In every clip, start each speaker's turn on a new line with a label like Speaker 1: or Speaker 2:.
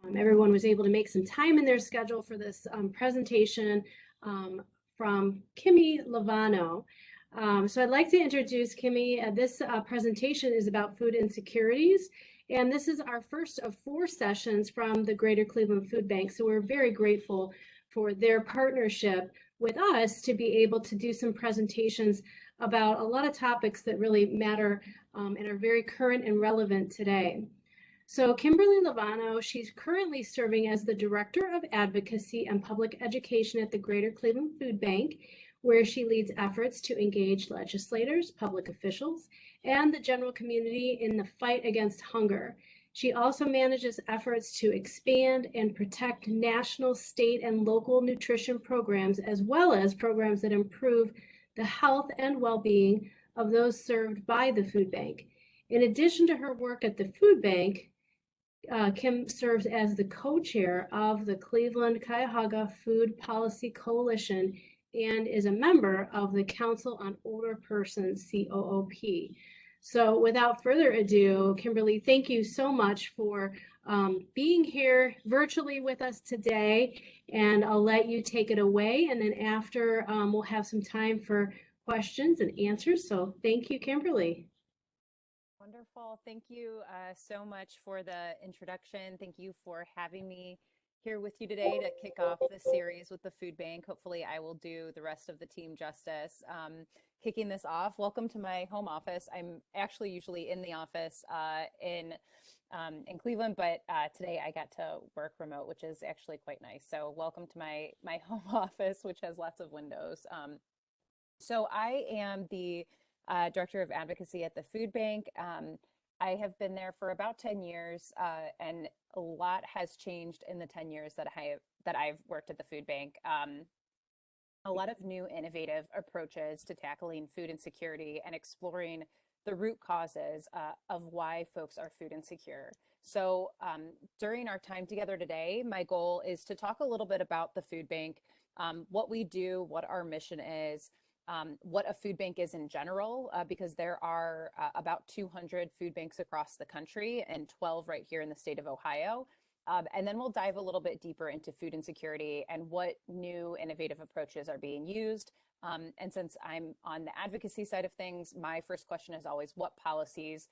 Speaker 1: Everyone was able to make some time in their schedule for this presentation from Kimmy Lovano. So I'd like to introduce Kimmy. This presentation is about food insecurities, and this is our first of 4 sessions from the Greater Cleveland Food Bank. So we're very grateful for their partnership with us to be able to do some presentations about a lot of topics that really matter and are very current and relevant today. So Kimberly Lovano, she's currently serving as the Director of Advocacy and Public Education at the Greater Cleveland Food Bank, where she leads efforts to engage legislators, public officials, and the general community in the fight against hunger. She also manages efforts to expand and protect national, state, and local nutrition programs, as well as programs that improve the health and well-being of those served by the food bank. In addition to her work at the food bank, Kim serves as the co-chair of the Cleveland Cuyahoga Food Policy Coalition and is a member of the Council on Older Persons, COOP. So without further ado, Kimberly, thank you so much for being here virtually with us today, and I'll let you take it away, and then after we'll have some time for questions and answers. So thank you, Kimberly.
Speaker 2: Wonderful. Thank you so much for the introduction. Thank you for having me here with you today to kick off the series with the food bank. Hopefully I will do the rest of the team justice. Kicking this off, welcome to my home office. I'm actually usually in the office in Cleveland, but today I got to work remote, which is actually quite nice. So welcome to my home office, which has lots of windows. So I am the Director of Advocacy at the food bank. I have been there for about 10 years, and a lot has changed in the 10 years that I've worked at the food bank. A lot of new innovative approaches to tackling food insecurity and exploring the root causes of why folks are food insecure. So during our time together today, my goal is to talk a little bit about the food bank, what we do, what our mission is, what a food bank is in general, because there are about 200 food banks across the country and 12 right here in the state of Ohio. And then we'll dive a little bit deeper into food insecurity and what new innovative approaches are being used. And since I'm on the advocacy side of things, my first question is always what policies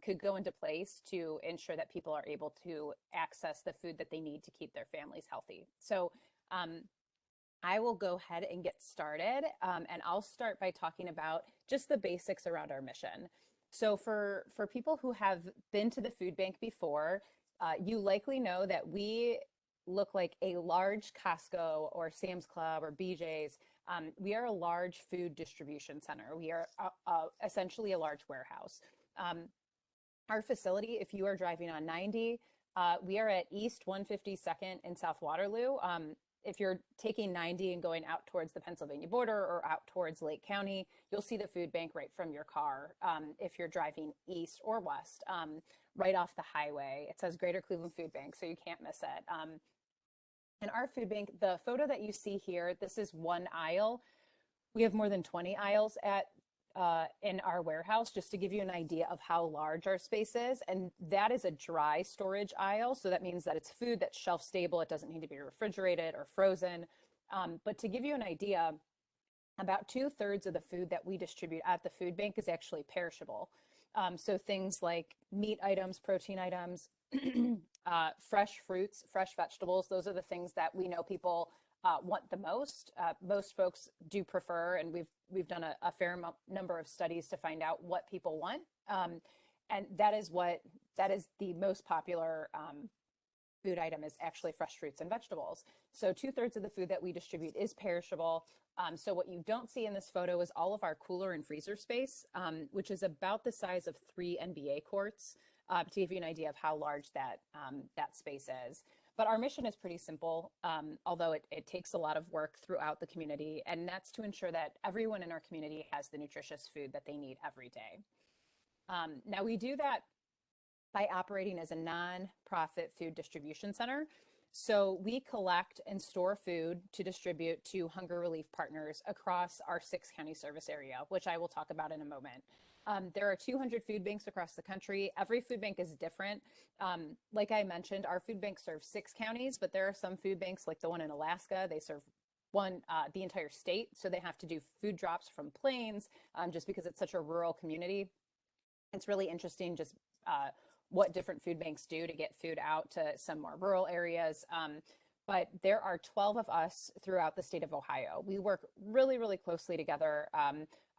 Speaker 2: could go into place to ensure that people are able to access the food that they need to keep their families healthy. So I will go ahead and get started, and I'll start by talking about just the basics around our mission. So for people who have been to the food bank before, you likely know that we look like a large Costco or Sam's Club or BJ's. We are a large food distribution center. We are essentially a large warehouse. Our facility, if you are driving on 90, we are at East 152nd in South Waterloo. If you're taking 90 and going out towards the Pennsylvania border or out towards Lake County, you'll see the food bank right from your car. If you're driving east or west, right off the highway, it says Greater Cleveland Food Bank, so you can't miss it. And our food bank, the photo that you see here, this is one aisle. We have more than 20 aisles in our warehouse, just to give you an idea of how large our space is. And that is a dry storage aisle. So that means that it's food that's shelf stable. It doesn't need to be refrigerated or frozen. But to give you an idea, about 2/3 of the food that we distribute at the food bank is actually perishable. So things like meat items, protein items, fresh fruits, fresh vegetables, those are the things that we know people want the most. Most folks do prefer, and we've done a fair number of studies to find out what people want, and that is the most popular food item is actually fresh fruits and vegetables. So 2/3 of the food that we distribute is perishable. So what you don't see in this photo is all of our cooler and freezer space, which is about the size of 3 NBA courts, to give you an idea of how large that space is. But our mission is pretty simple, although it takes a lot of work throughout the community, and that's to ensure that everyone in our community has the nutritious food that they need every day. Now, we do that by operating as a nonprofit food distribution center. So we collect and store food to distribute to hunger relief partners across our 6-county service area, which I will talk about in a moment. There are 200 food banks across the country. Every food bank is different. Like I mentioned, our food bank serves 6 counties, but there are some food banks like the one in Alaska. They serve the entire state. So they have to do food drops from planes just because it's such a rural community. It's really interesting just what different food banks do to get food out to some more rural areas. But there are 12 of us throughout the state of Ohio. We work really, really closely together.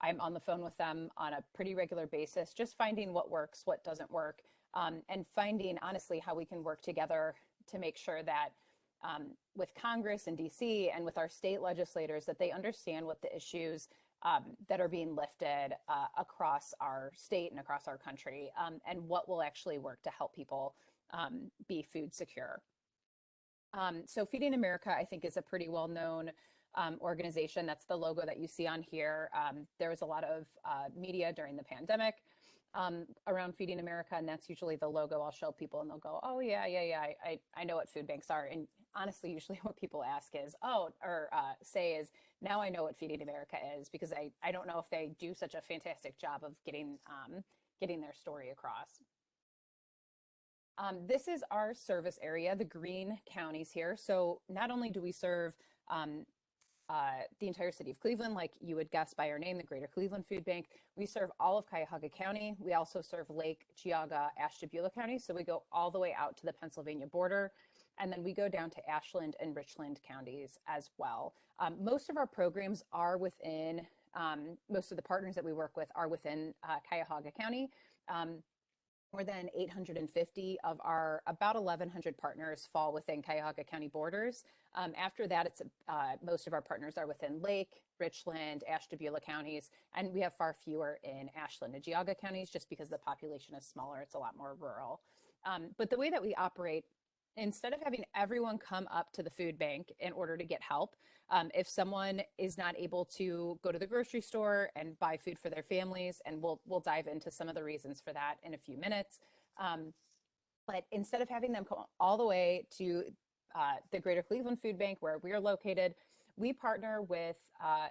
Speaker 2: I'm on the phone with them on a pretty regular basis, just finding what works, what doesn't work, and finding honestly how we can work together to make sure that with Congress and DC and with our state legislators, that they understand what the issues that are being lifted across our state and across our country, and what will actually work to help people be food secure. So Feeding America, I think, is a pretty well-known organization. That's the logo that you see on here. There was a lot of media during the pandemic around Feeding America, and that's usually the logo I'll show people, and they'll go, "Oh yeah, yeah, yeah, I know what food banks are." And honestly, usually what people ask is, "Oh," or say is, "Now I know what Feeding America is," because I don't know if they do such a fantastic job of getting their story across. This is our service area, the green counties here. So not only do we serve um, the entire city of Cleveland, like you would guess by our name, the Greater Cleveland Food Bank, we serve all of Cuyahoga County. We also serve Lake, Geauga, Ashtabula County. So we go all the way out to the Pennsylvania border. And then we go down to Ashland and Richland counties as well. Most of our programs are within, most of the partners that we work with are within Cuyahoga County. More than 850 of our about 1,100 partners fall within Cuyahoga County borders. After that, it's most of our partners are within Lake, Richland, Ashtabula counties, and we have far fewer in Ashland and Geauga counties just because the population is smaller. It's a lot more rural. But the way that we operate, instead of having everyone come up to the food bank in order to get help, if someone is not able to go to the grocery store and buy food for their families, and we'll dive into some of the reasons for that in a few minutes. But instead of having them come all the way to the Greater Cleveland Food Bank, where we are located, we partner with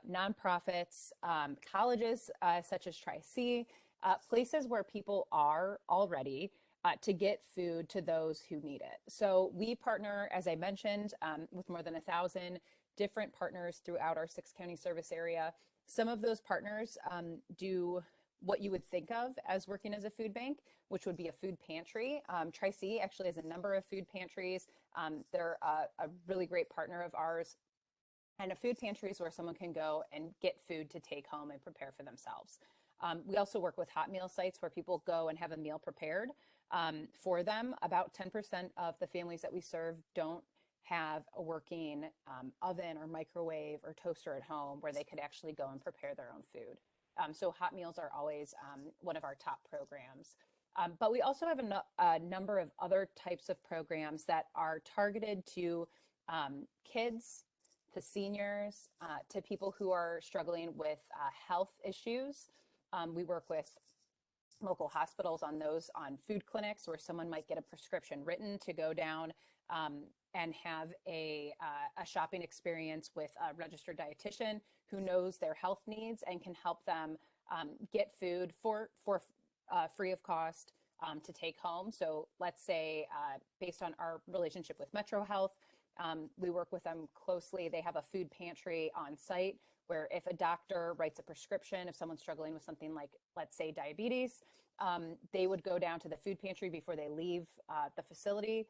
Speaker 2: nonprofits, colleges such as Tri-C, places where people are already to get food to those who need it. So we partner, as I mentioned, with more than 1,000 different partners throughout our 6-county service area. Some of those partners do what you would think of as working as a food bank, which would be a food pantry. Tri-C actually has a number of food pantries. They're a really great partner of ours. And a food pantry is where someone can go and get food to take home and prepare for themselves. We also work with hot meal sites where people go and have a meal prepared for them. About 10% of the families that we serve don't have a working oven or microwave or toaster at home where they could actually go and prepare their own food. So hot meals are always one of our top programs. But we also have a number of other types of programs that are targeted to kids, to seniors, to people who are struggling with health issues. We work with local hospitals on food clinics where someone might get a prescription written to go down and have a shopping experience with a registered dietitian who knows their health needs and can help them get food for free of cost to take home. So let's say based on our relationship with Metro Health, we work with them closely. They have a food pantry on site where if a doctor writes a prescription, if someone's struggling with something like, let's say, diabetes, they would go down to the food pantry before they leave the facility,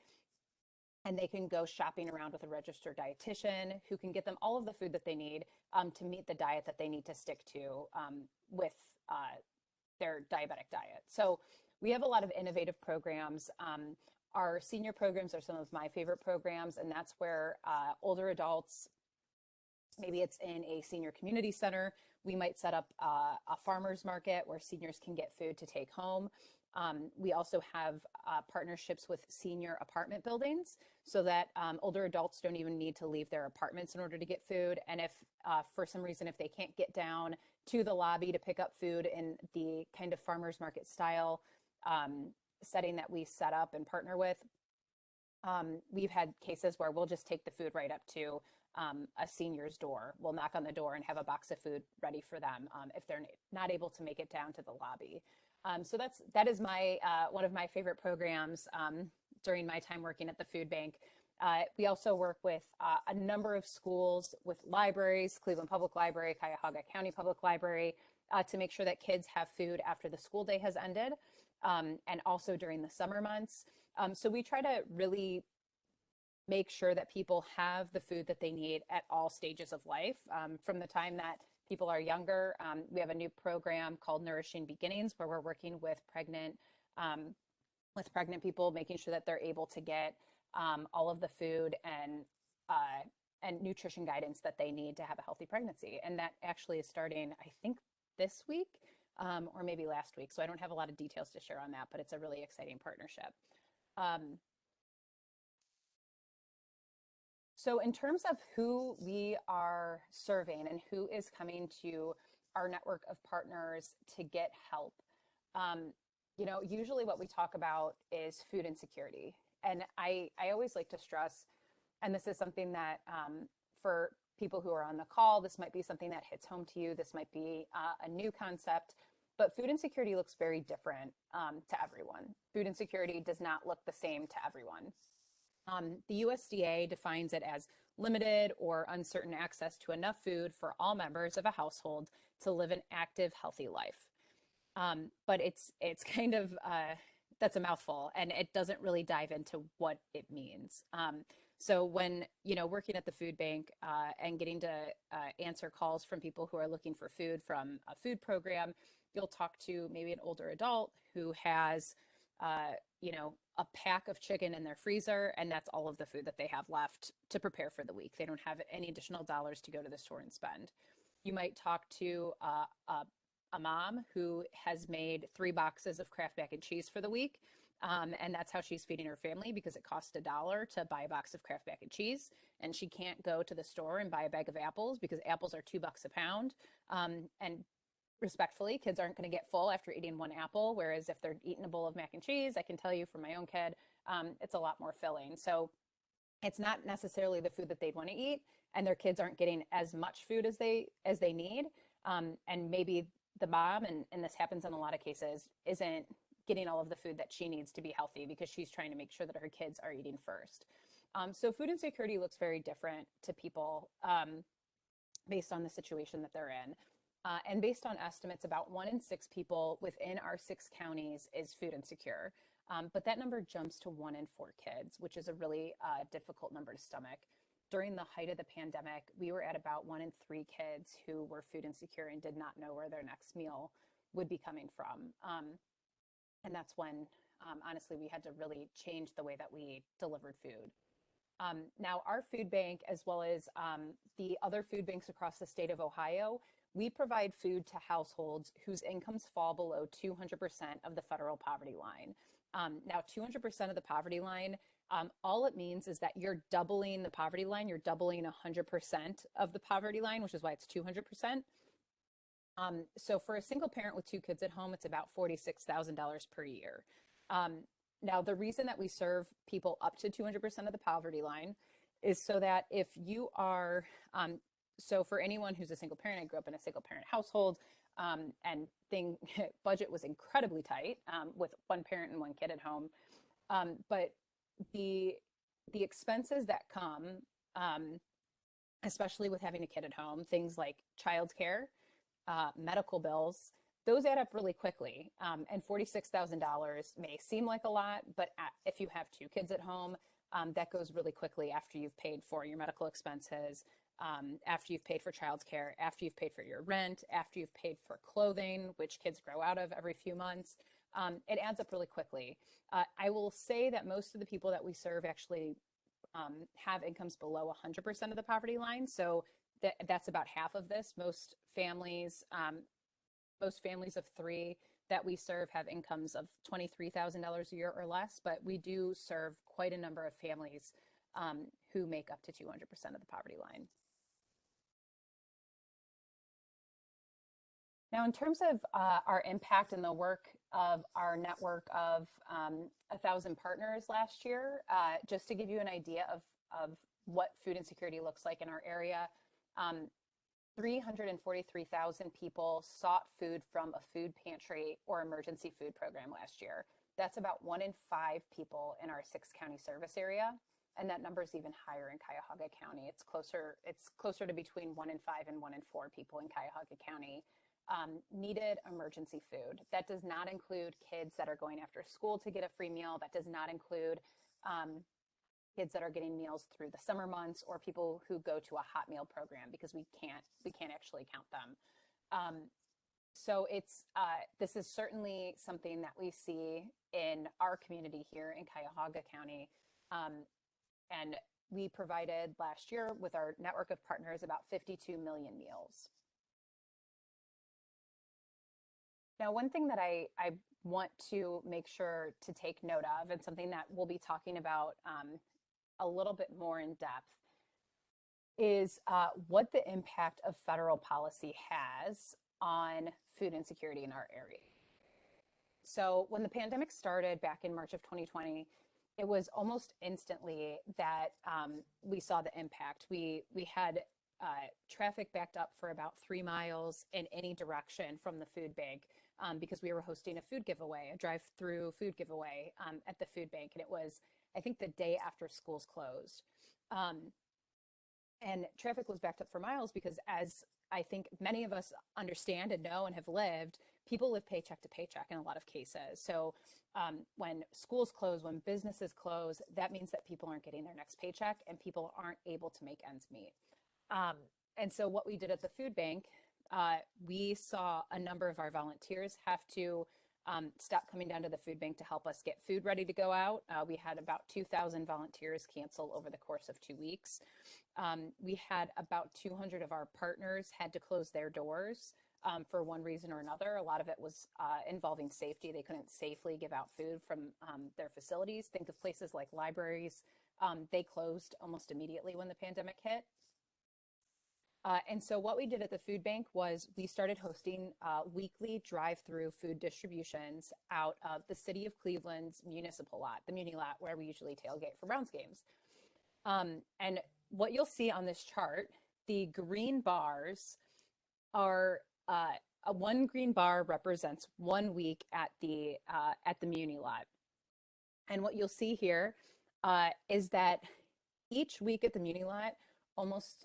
Speaker 2: and they can go shopping around with a registered dietitian who can get them all of the food that they need to meet the diet that they need to stick to with their diabetic diet. So we have a lot of innovative programs. Our senior programs are some of my favorite programs, and that's where older adults, maybe it's in a senior community center, we might set up a farmer's market where seniors can get food to take home. We also have partnerships with senior apartment buildings so that older adults don't even need to leave their apartments in order to get food. And if for some reason, if they can't get down to the lobby to pick up food in the kind of farmer's market style setting that we set up and partner with, we've had cases where we'll just take the food right up to a senior's door. We'll knock on the door and have a box of food ready for them if they're not able to make it down to the lobby. So that is my one of my favorite programs during my time working at the food bank. We also work with a number of schools, with libraries, Cleveland Public Library, Cuyahoga County Public Library, to make sure that kids have food after the school day has ended, and also during the summer months. So we try to really make sure that people have the food that they need at all stages of life. From the time that people are younger, we have a new program called Nourishing Beginnings, where we're working with pregnant people, making sure that they're able to get all of the food and nutrition guidance that they need to have a healthy pregnancy. And that actually is starting, I think, this week or maybe last week. So I don't have a lot of details to share on that, but it's a really exciting partnership. So in terms of who we are serving and who is coming to our network of partners to get help, usually what we talk about is food insecurity. And I always like to stress, and this is something that for people who are on the call, this might be something that hits home to you. This might be a new concept, but food insecurity looks very different to everyone. Food insecurity does not look the same to everyone. The USDA defines it as limited or uncertain access to enough food for all members of a household to live an active, healthy life. But it's kind of, that's a mouthful, and it doesn't really dive into what it means. So when, working at the food bank and getting to answer calls from people who are looking for food from a food program, you'll talk to maybe an older adult who has, a pack of chicken in their freezer, and that's all of the food that they have left to prepare for the week. They don't have any additional dollars to go to the store and spend. You might talk to a mom who has made 3 boxes of Kraft mac and cheese for the week. And that's how she's feeding her family, because it costs $1 to buy a box of Kraft mac and cheese. And she can't go to the store and buy a bag of apples because apples are $2 a pound. And respectfully, kids aren't going to get full after eating 1 apple. Whereas if they're eating a bowl of mac and cheese, I can tell you from my own kid, it's a lot more filling. So it's not necessarily the food that they'd want to eat, and their kids aren't getting as much food as they need. And maybe the mom, and this happens in a lot of cases, isn't getting all of the food that she needs to be healthy because she's trying to make sure that her kids are eating first. So food insecurity looks very different to people based on the situation that they're in. And based on estimates, about 1 in 6 people within our 6 counties is food insecure. But that number jumps to 1 in 4 kids, which is a really difficult number to stomach. During the height of the pandemic, we were at about 1 in 3 kids who were food insecure and did not know where their next meal would be coming from. And that's when, honestly, we had to really change the way that we delivered food. Now, our food bank, as well as the other food banks across the state of Ohio, we provide food to households whose incomes fall below 200% of the federal poverty line. Now, 200% of the poverty line, all it means is that you're doubling the poverty line. You're doubling 100% of the poverty line, which is why it's 200%. So for a single parent with 2 kids at home, it's about $46,000 per year. Now, the reason that we serve people up to 200% of the poverty line is so that if you are, so for anyone who's a single parent, I grew up in a single parent household, and budget was incredibly tight with 1 parent and 1 kid at home. But the expenses that come, especially with having a kid at home, things like childcare, medical bills, those add up really quickly. And $46,000 may seem like a lot, but if you have 2 kids at home, that goes really quickly after you've paid for your medical expenses, after you've paid for childcare, after you've paid for your rent, after you've paid for clothing, which kids grow out of every few months. It adds up really quickly. I will say that most of the people that we serve actually have incomes below 100% of the poverty line. So that's about half of this. Most families of 3 that we serve have incomes of $23,000 a year or less, but we do serve quite a number of families who make up to 200% of the poverty line. Now, in terms of our impact and the work of our network of 1,000 partners last year, just to give you an idea of what food insecurity looks like in our area. 343,000 people sought food from a food pantry or emergency food program last year. That's about 1 in 5 people in our 6-county service area. And that number is even higher in Cuyahoga County. It's closer to between 1 in 5 and 1 in 4 people in Cuyahoga County needed emergency food. That does not include kids that are going after school to get a free meal. That does not include kids that are getting meals through the summer months, or people who go to a hot meal program, because we can't actually count them. So this is certainly something that we see in our community here in Cuyahoga County. And we provided last year with our network of partners about 52 million meals. Now, one thing that I want to make sure to take note of, and something that we'll be talking about a little bit more in depth, is what the impact of federal policy has on food insecurity in our area. So when the pandemic started back in March of 2020, it was almost instantly that we saw the impact. We had traffic backed up for about 3 miles in any direction from the food bank because we were hosting a food giveaway, a drive-through food giveaway at the food bank. And it was, I think, the day after schools closed. And traffic was backed up for miles because, as I think many of us understand and know and have lived, people live paycheck to paycheck in a lot of cases. So when schools close, when businesses close, that means that people aren't getting their next paycheck and people aren't able to make ends meet. And so what we did at the food bank, we saw a number of our volunteers have to stop coming down to the food bank to help us get food ready to go out. We had about 2,000 volunteers cancel over the course of 2 weeks. We had about 200 of our partners had to close their doors for one reason or another. A lot of it was involving safety. They couldn't safely give out food from their facilities. Think of places like libraries. They closed almost immediately when the pandemic hit. And so what we did at the food bank was we started hosting weekly drive-through food distributions out of the city of Cleveland's municipal lot, the Muni lot, where we usually tailgate for Browns games. And what you'll see on this chart, the green bars are one green bar represents 1 week at the Muni lot. And what you'll see here is that each week at the Muni lot, almost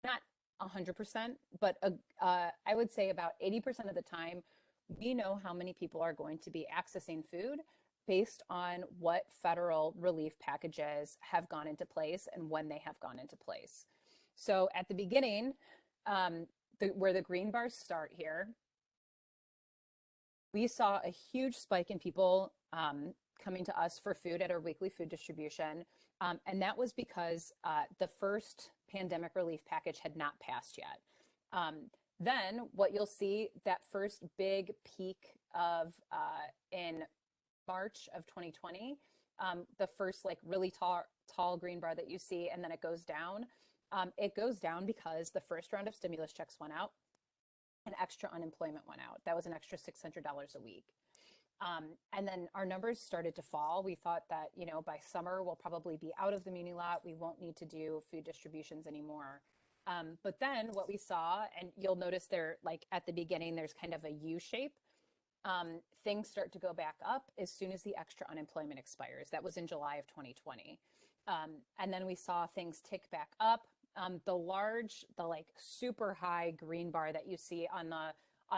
Speaker 2: not 100%, but I would say about 80% of the time, we know how many people are going to be accessing food based on what federal relief packages have gone into place and when they have gone into place. So at the beginning, where the green bars start here, we saw a huge spike in people coming to us for food at our weekly food distribution. And that was because the first pandemic relief package had not passed yet. Then what you'll see, that first big peak of in March of 2020, the first like really tall green bar that you see, and then it goes down. It goes down because the first round of stimulus checks went out and extra unemployment went out. That was an extra $600 a week. And then our numbers started to fall. We thought that, by summer, we'll probably be out of the Muni lot. We won't need to do food distributions anymore. But then what we saw, and you'll notice there, like at the beginning, there's kind of a U shape. Things start to go back up as soon as the extra unemployment expires. That was in July of 2020. And then we saw things tick back up. The like super high green bar that you see on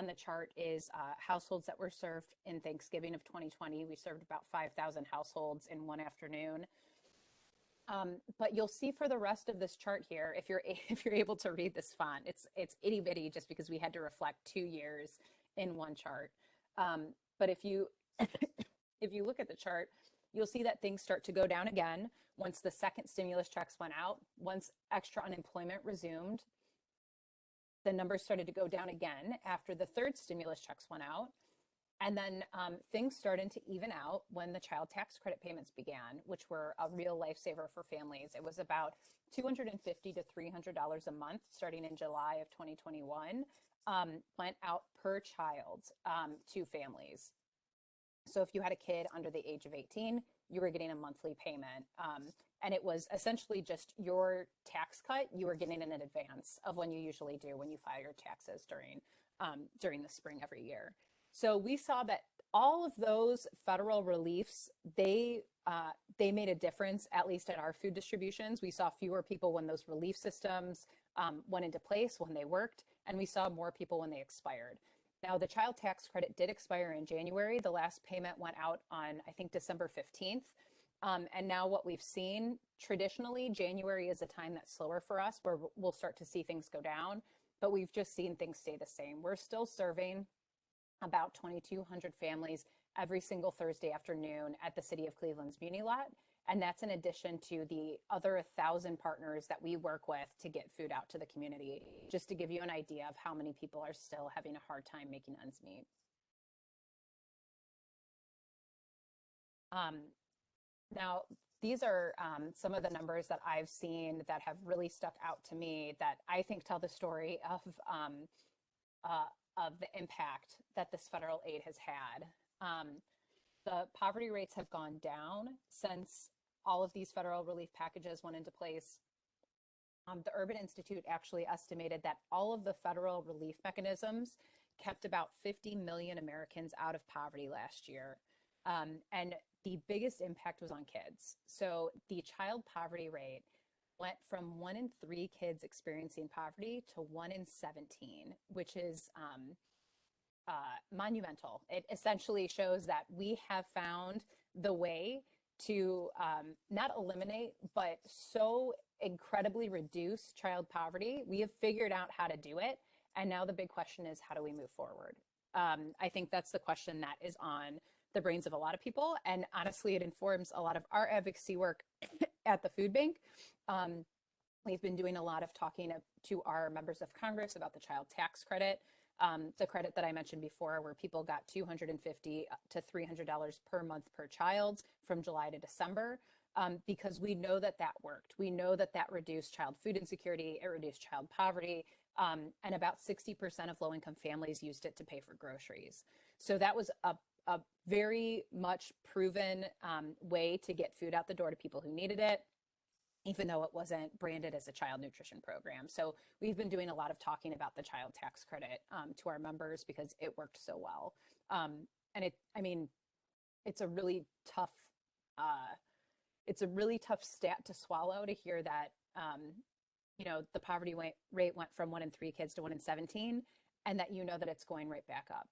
Speaker 2: the chart is households that were served in Thanksgiving of 2020. We served about 5,000 households in one afternoon. But you'll see for the rest of this chart here, if you're able to read this font, it's itty bitty just because we had to reflect 2 years in one chart. But if you look at the chart, you'll see that things start to go down again once the second stimulus checks went out. Once extra unemployment resumed, the numbers started to go down again after the third stimulus checks went out. And then things started to even out when the child tax credit payments began, which were a real lifesaver for families. It was about $250 to $300 a month starting in July of 2021, went out per child to families. So if you had a kid under the age of 18, you were getting a monthly payment. And it was essentially just your tax cut you were getting in advance of when you usually do when you file your taxes during the spring every year. So we saw that all of those federal reliefs, they made a difference, at least at our food distributions. We saw fewer people when those relief systems went into place, when they worked, and we saw more people when they expired. Now, the child tax credit did expire in January. The last payment went out on, I think, December 15th. And now what we've seen, traditionally, January is a time that's slower for us, where we'll start to see things go down, but we've just seen things stay the same. We're still serving about 2,200 families every single Thursday afternoon at the City of Cleveland's Muni Lot. And that's in addition to the other 1,000 partners that we work with to get food out to the community, just to give you an idea of how many people are still having a hard time making ends meet. Now, these are some of the numbers that I've seen that have really stuck out to me that I think tell the story of the impact that this federal aid has had. The poverty rates have gone down since all of these federal relief packages went into place. The Urban Institute actually estimated that all of the federal relief mechanisms kept about 50 million Americans out of poverty last year. And the biggest impact was on kids. So the child poverty rate went from 1 in 3 kids experiencing poverty to 1 in 17, which is monumental. It essentially shows that we have found the way to not eliminate, but so incredibly reduce child poverty. We have figured out how to do it. And now the big question is, how do we move forward? I think that's the question that is on the brains of a lot of people. And honestly, it informs a lot of our advocacy work at the food bank. We've been doing a lot of talking to our members of Congress about the child tax credit, the credit that I mentioned before, where people got $250 to $300 per month per child from July to December, because we know that that worked. We know that that reduced child food insecurity, it reduced child poverty, and about 60% of low-income families used it to pay for groceries. So that was a very much proven way to get food out the door to people who needed it, even though it wasn't branded as a child nutrition program. So we've been doing a lot of talking about the child tax credit to our members because it worked so well. And it's a really tough stat to swallow, to hear that, the poverty rate went from 1 in 3 kids to 1 in 17, and that that it's going right back up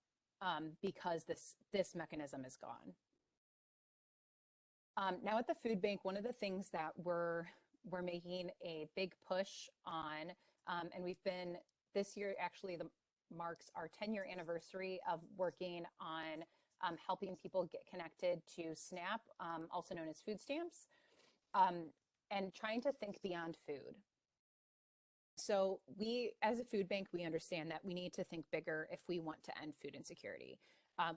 Speaker 2: because this mechanism is gone. Now at the food bank, one of the things that we're making a big push on, and we've been, this year actually marks our 10-year anniversary of working on helping people get connected to SNAP, also known as food stamps, and trying to think beyond food. So we, as a food bank, we understand that we need to think bigger if we want to end food insecurity.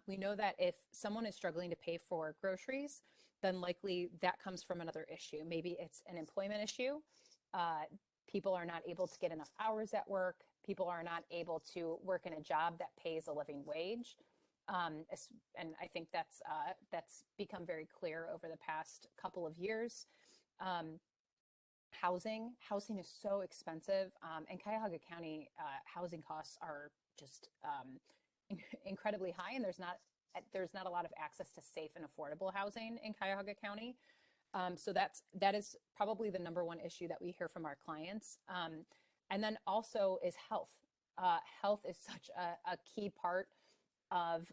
Speaker 2: We know that if someone is struggling to pay for groceries, then likely that comes from another issue. Maybe it's an employment issue. People are not able to get enough hours at work. People are not able to work in a job that pays a living wage. And I think that's become very clear over the past couple of years. Housing is so expensive, and Cuyahoga County housing costs are just incredibly high, and there's not a lot of access to safe and affordable housing in Cuyahoga County. So that is probably the number one issue that we hear from our clients. And then also is health. Health is such a key part of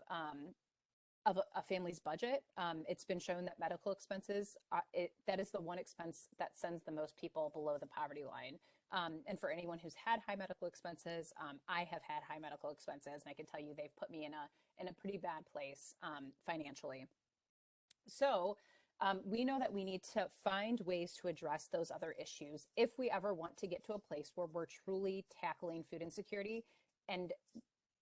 Speaker 2: a family's budget. It's been shown that medical expenses, that is the one expense that sends the most people below the poverty line. And for anyone who's had high medical expenses, I have had high medical expenses, and I can tell you they've put me in a pretty bad place financially. So we know that we need to find ways to address those other issues if we ever want to get to a place where we're truly tackling food insecurity and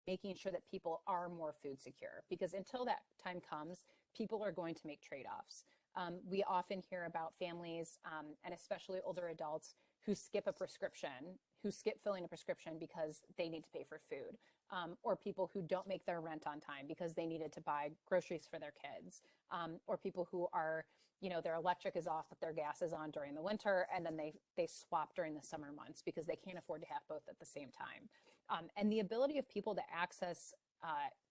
Speaker 2: making sure that people are more food secure. Because until that time comes, people are going to make trade-offs. We often hear about families, and especially older adults, who skip filling a prescription because they need to pay for food, or people who don't make their rent on time because they needed to buy groceries for their kids, or people who are, their electric is off but their gas is on during the winter, and then they swap during the summer months because they can't afford to have both at the same time. And the ability of people to access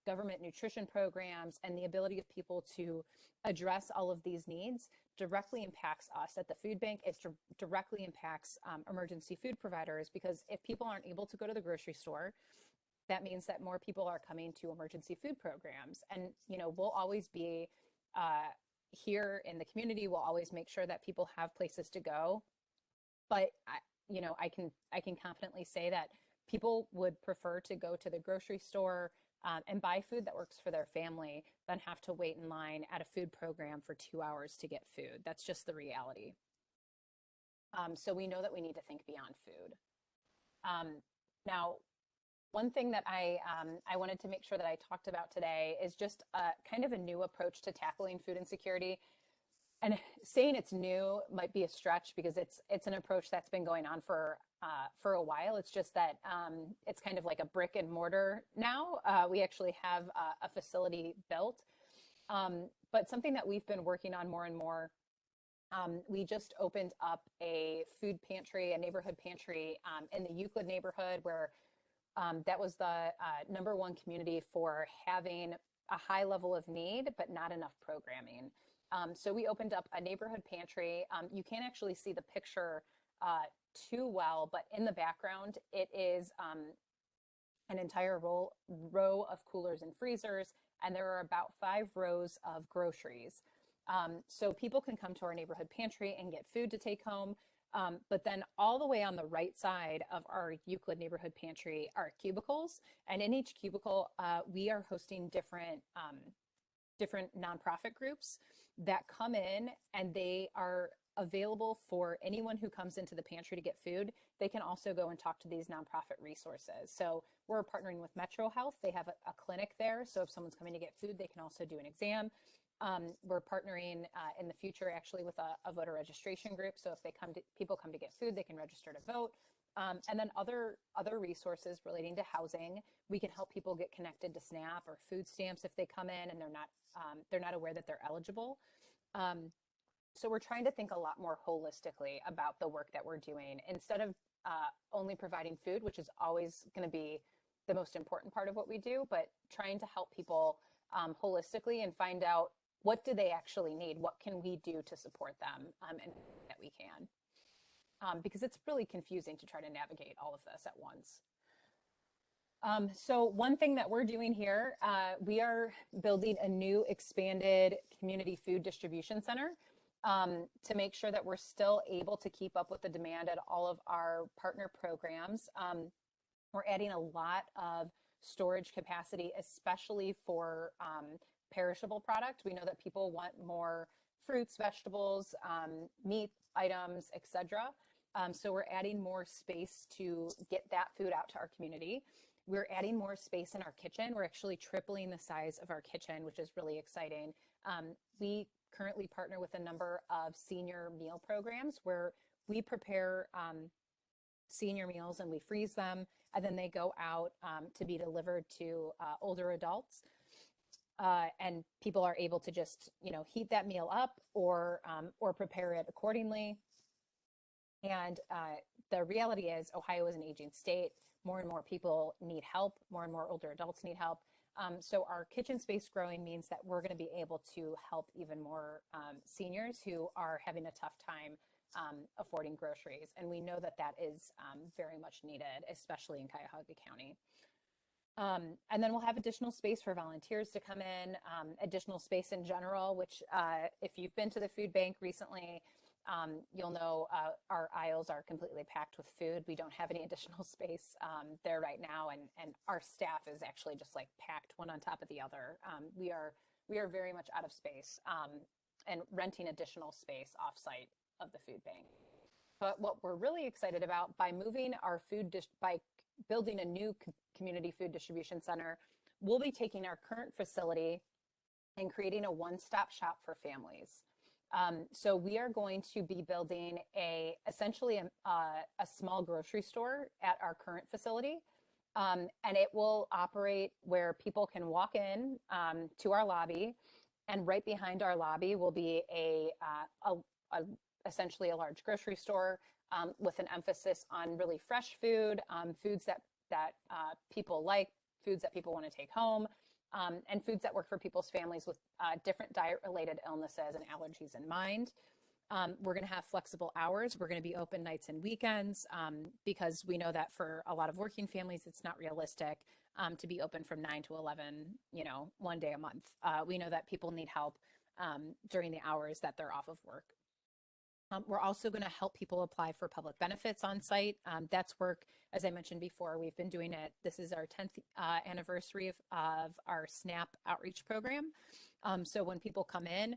Speaker 2: government nutrition programs and the ability of people to address all of these needs directly impacts us at the food bank. It directly impacts emergency food providers, because if people aren't able to go to the grocery store, that means that more people are coming to emergency food programs. And, we'll always be here in the community. We'll always make sure that people have places to go. But, I can confidently say that people would prefer to go to the grocery store and buy food that works for their family than have to wait in line at a food program for 2 hours to get food. That's just the reality. So we know that we need to think beyond food. Now, one thing that I wanted to make sure that I talked about today is just kind of a new approach to tackling food insecurity. And saying it's new might be a stretch, because it's an approach that's been going on for a while. It's just that it's kind of like a brick and mortar now. We actually have a facility built, but something that we've been working on more and more. We just opened up a food pantry, a neighborhood pantry in the Euclid neighborhood, where that was the #1 community for having a high level of need, but not enough programming. So we opened up a neighborhood pantry. You can't actually see the picture too well, but in the background, it is an entire row of coolers and freezers, and there are about 5 rows of groceries. So people can come to our neighborhood pantry and get food to take home. But then all the way on the right side of our Euclid neighborhood pantry are cubicles. And in each cubicle, we are hosting different nonprofit groups that come in, and they are available for anyone who comes into the pantry to get food. They can also go and talk to these nonprofit resources. So we're partnering with Metro Health. They have a clinic there. So if someone's coming to get food, they can also do an exam. We're partnering in the future actually with a voter registration group. So if people come to get food, they can register to vote. And then other resources relating to housing. We can help people get connected to SNAP or food stamps if they come in and they're not aware that they're eligible. So we're trying to think a lot more holistically about the work that we're doing, instead of only providing food, which is always going to be the most important part of what we do, but trying to help people holistically and find out, what do they actually need? What can we do to support them, and that we can? Because it's really confusing to try to navigate all of this at once. So one thing that we're doing here, we are building a new expanded community food distribution center to make sure that we're still able to keep up with the demand at all of our partner programs. We're adding a lot of storage capacity, especially for perishable product. We know that people want more fruits, vegetables, meat items, etc. So we're adding more space to get that food out to our community. We're adding more space in our kitchen. We're actually tripling the size of our kitchen, which is really exciting. We currently partner with a number of senior meal programs where we prepare senior meals and we freeze them, and then they go out to be delivered to older adults. And people are able to just, heat that meal up or prepare it accordingly. And the reality is, Ohio is an aging state. More and more people need help. More and more older adults need help. So our kitchen space growing means that we're going to be able to help even more seniors who are having a tough time affording groceries. And we know that that is very much needed, especially in Cuyahoga County. And then we'll have additional space for volunteers to come in, additional space in general, which if you've been to the food bank recently, you'll know our aisles are completely packed with food. We don't have any additional space there right now, and our staff is actually just like packed one on top of the other. We are very much out of space and renting additional space offsite of the food bank. But what we're really excited about, by moving our by building a new community food distribution center, we'll be taking our current facility and creating a one-stop shop for families. So we are going to be building essentially a small grocery store at our current facility. And it will operate where people can walk in to our lobby, and right behind our lobby will be essentially a large grocery store with an emphasis on really fresh food, foods that people like, foods that people want to take home, and foods that work for people's families with different diet-related illnesses and allergies in mind. We're going to have flexible hours. We're going to be open nights and weekends because we know that for a lot of working families, it's not realistic to be open from 9 to 11, one day a month. We know that people need help during the hours that they're off of work. We're also going to help people apply for public benefits on site. That's work, as I mentioned before, we've been doing it. This is our 10th anniversary of our SNAP outreach program. So when people come in,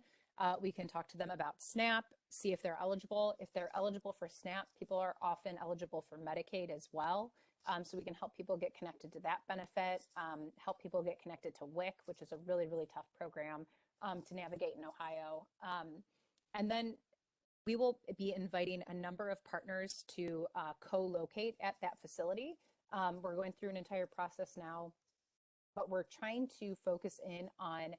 Speaker 2: we can talk to them about SNAP, see if they're eligible. If they're eligible for SNAP, people are often eligible for Medicaid as well. So we can help people get connected to that benefit, help people get connected to WIC, which is a really, really tough program to navigate in Ohio. And then we will be inviting a number of partners to co-locate at that facility. We're going through an entire process now, but we're trying to focus in on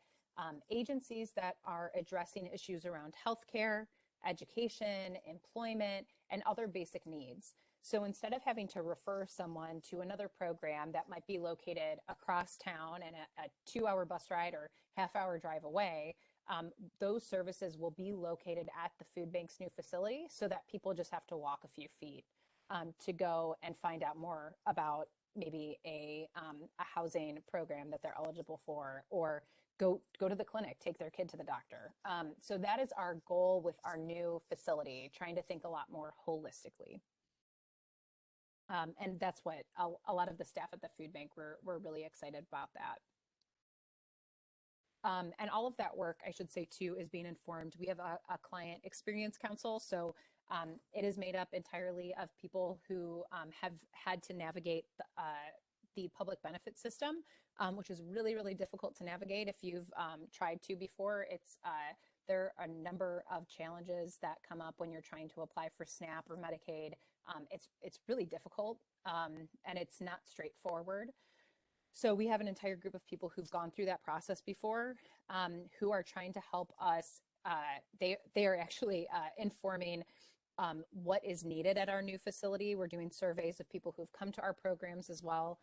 Speaker 2: agencies that are addressing issues around healthcare, education, employment, and other basic needs. So instead of having to refer someone to another program that might be located across town and a 2-hour bus ride or half-hour drive away, those services will be located at the food bank's new facility so that people just have to walk a few feet to go and find out more about maybe a housing program that they're eligible for, or go to the clinic, take their kid to the doctor. So that is our goal with our new facility, trying to think a lot more holistically. And that's what a lot of the staff at the food bank, we're really excited about that. And all of that work, I should say too, is being informed. We have a client experience council. So it is made up entirely of people who have had to navigate the public benefit system, which is really, really difficult to navigate. If you've tried to before, there are a number of challenges that come up when you're trying to apply for SNAP or Medicaid. It's really difficult and it's not straightforward. So we have an entire group of people who've gone through that process before, who are trying to help us. They are actually informing what is needed at our new facility. We're doing surveys of people who've come to our programs as well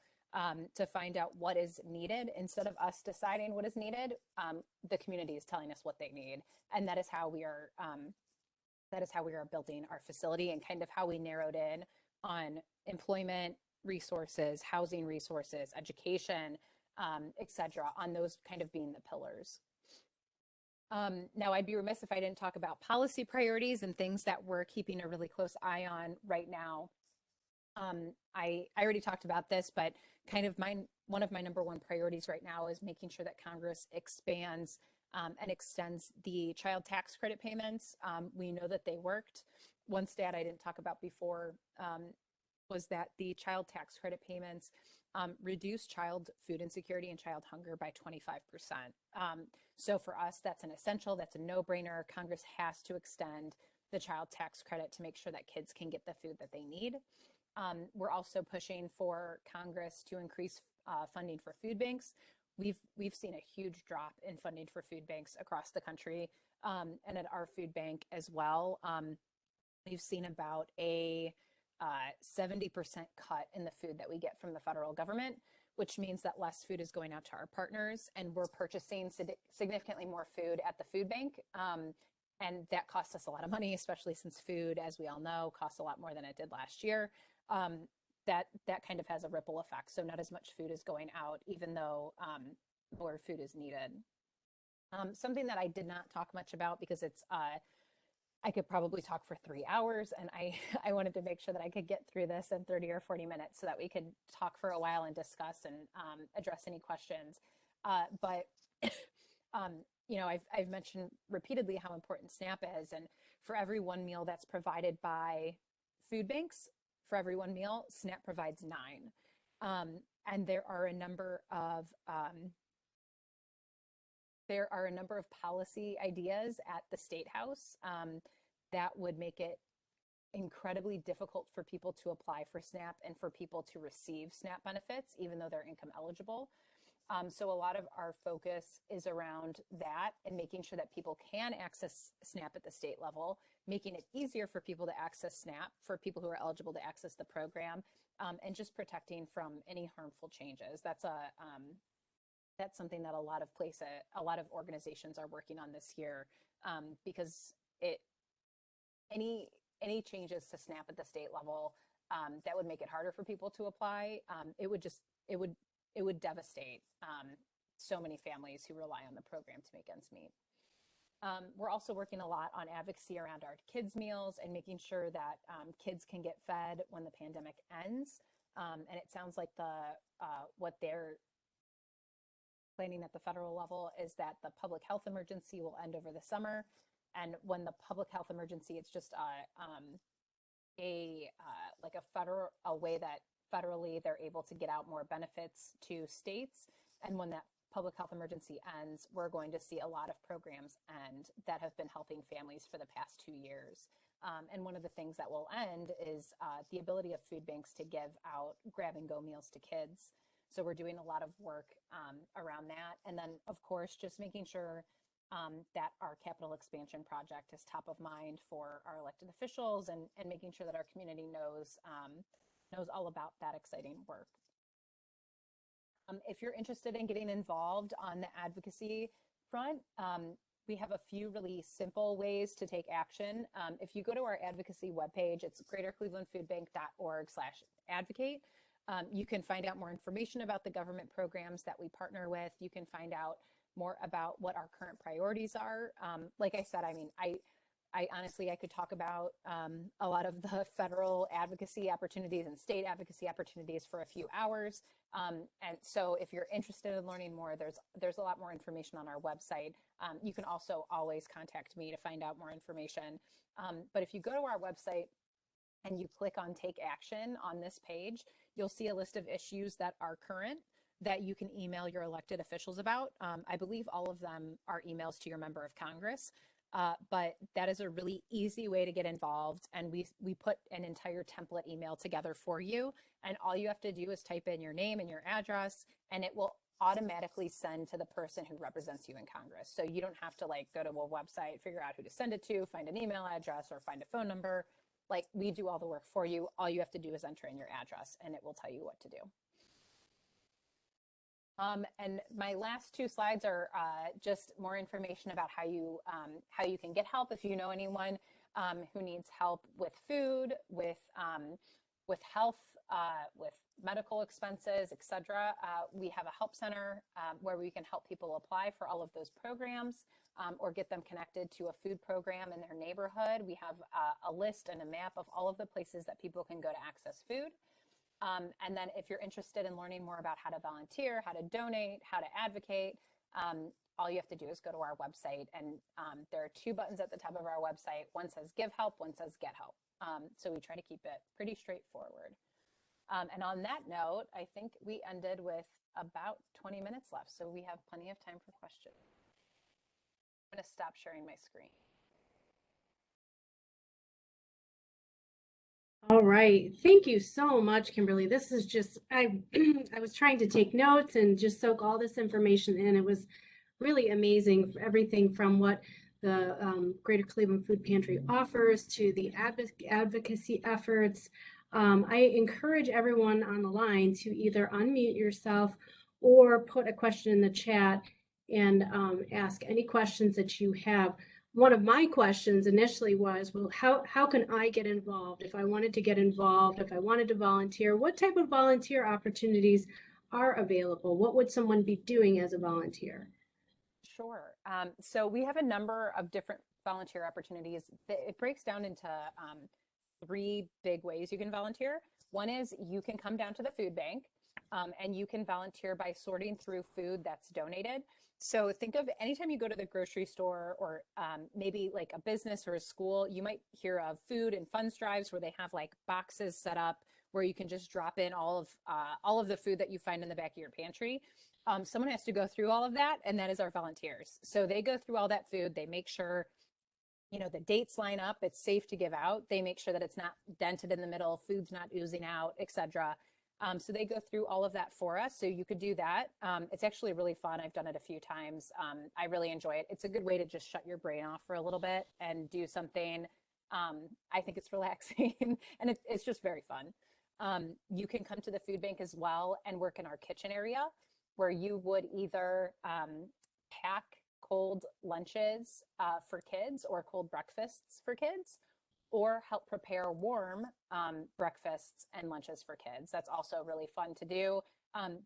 Speaker 2: to find out what is needed. Instead of us deciding what is needed, the community is telling us what they need, and that is how we are. That is how we are building our facility, and kind of how we narrowed in on employment resources, housing resources, education, et cetera, on those kind of being the pillars. Now, I'd be remiss if I didn't talk about policy priorities and things that we're keeping a really close eye on right now. I already talked about this, but kind of one of my number one priorities right now is making sure that Congress expands and extends the child tax credit payments. We know that they worked. One stat I didn't talk about before was that the child tax credit payments reduce child food insecurity and child hunger by 25%. So for us, that's an essential, that's a no-brainer. Congress has to extend the child tax credit to make sure that kids can get the food that they need. We're also pushing for Congress to increase funding for food banks. We've seen a huge drop in funding for food banks across the country, and at our food bank as well. We've seen about a 70% cut in the food that we get from the federal government, which means that less food is going out to our partners, and we're purchasing significantly more food at the food bank. And that costs us a lot of money, especially since food, as we all know, costs a lot more than it did last year. That kind of has a ripple effect. So not as much food is going out, even though more food is needed. Something that I did not talk much about, because I could probably talk for 3 hours, and I wanted to make sure that I could get through this in 30 or 40 minutes so that we could talk for a while and discuss and address any questions. But I've mentioned repeatedly how important SNAP is, and for every one meal that's provided by food banks, for every one meal, SNAP provides 9. And there are a number of there are a number of policy ideas at the State House that would make it incredibly difficult for people to apply for SNAP and for people to receive SNAP benefits, even though they're income eligible. So a lot of our focus is around that and making sure that people can access SNAP at the state level, making it easier for people to access SNAP, for people who are eligible to access the program, and just protecting from any harmful changes. That's something that a lot of organizations are working on this year, because any changes to SNAP at the state level that would make it harder for people to apply, it would devastate so many families who rely on the program to make ends meet. We're also working a lot on advocacy around our kids' meals and making sure that kids can get fed when the pandemic ends. And it sounds like what they're planning at the federal level is that the public health emergency will end over the summer. And when the public health emergency, it's just a way that federally they're able to get out more benefits to states. And when that public health emergency ends, we're going to see a lot of programs end that have been helping families for the past 2 years. And one of the things that will end is the ability of food banks to give out grab-and-go meals to kids. So we're doing a lot of work around that. And then, of course, just making sure that our capital expansion project is top of mind for our elected officials, and making sure that our community knows all about that exciting work. If you're interested in getting involved on the advocacy front, we have a few really simple ways to take action. If you go to our advocacy webpage, it's greaterclevelandfoodbank.org/advocate. You can find out more information about the government programs that we partner with. You can find out more about what our current priorities are. Like I said, I mean, I honestly, I could talk about a lot of the federal advocacy opportunities and state advocacy opportunities for a few hours. And so if you're interested in learning more, there's a lot more information on our website. You can also always contact me to find out more information. But if you go to our website and you click on Take Action on this page, you'll see a list of issues that are current that you can email your elected officials about. I believe all of them are emails to your member of Congress. But that is a really easy way to get involved. And we put an entire template email together for you. And all you have to do is type in your name and your address, and it will automatically send to the person who represents you in Congress. So you don't have to go to a website, figure out who to send it to, find an email address, or find a phone number. We do all the work for you. All you have to do is enter in your address, and it will tell you what to do. And my last 2 slides are just more information about how you can get help if you know anyone who needs help with food, with health, with medical expenses, etc. We have a help center where we can help people apply for all of those programs or get them connected to a food program in their neighborhood. We have a list and a map of all of the places that people can go to access food. And then if you're interested in learning more about how to volunteer, how to donate, how to advocate, all you have to do is go to our website. And there are 2 buttons at the top of our website. One says Give Help, one says Get Help. So we try to keep it pretty straightforward. And on that note, I think we ended with about 20 minutes left. So we have plenty of time for questions. I'm going to stop sharing my screen.
Speaker 1: All right. Thank you so much, Kimberly. This is just, I was trying to take notes and just soak all this information in. It was really amazing, everything from what the Greater Cleveland Food Pantry offers to the advocacy efforts. I encourage everyone on the line to either unmute yourself or put a question in the chat and ask any questions that you have. One of my questions initially was, well, how can I get involved? If I wanted to get involved, if I wanted to volunteer, what type of volunteer opportunities are available? What would someone be doing as a volunteer?
Speaker 2: Sure. So we have a number of different volunteer opportunities. It breaks down into 3 big ways you can volunteer. One is you can come down to the food bank and you can volunteer by sorting through food that's donated. So think of anytime you go to the grocery store or maybe a business or a school, you might hear of food and funds drives where they have boxes set up where you can just drop in all of the food that you find in the back of your pantry. someone has to go through all of that, and that is our volunteers. So they go through all that food. They make sure, the dates line up, it's safe to give out. They make sure that it's not dented in the middle, food's not oozing out, etc. So they go through all of that for us. So you could do that. It's actually really fun. I've done it a few times. I really enjoy it. It's a good way to just shut your brain off for a little bit and do something. I think it's relaxing and it's just very fun. You can come to the food bank as well and work in our kitchen area where you would either pack cold lunches for kids or cold breakfasts for kids, or help prepare warm breakfasts and lunches for kids. That's also really fun to do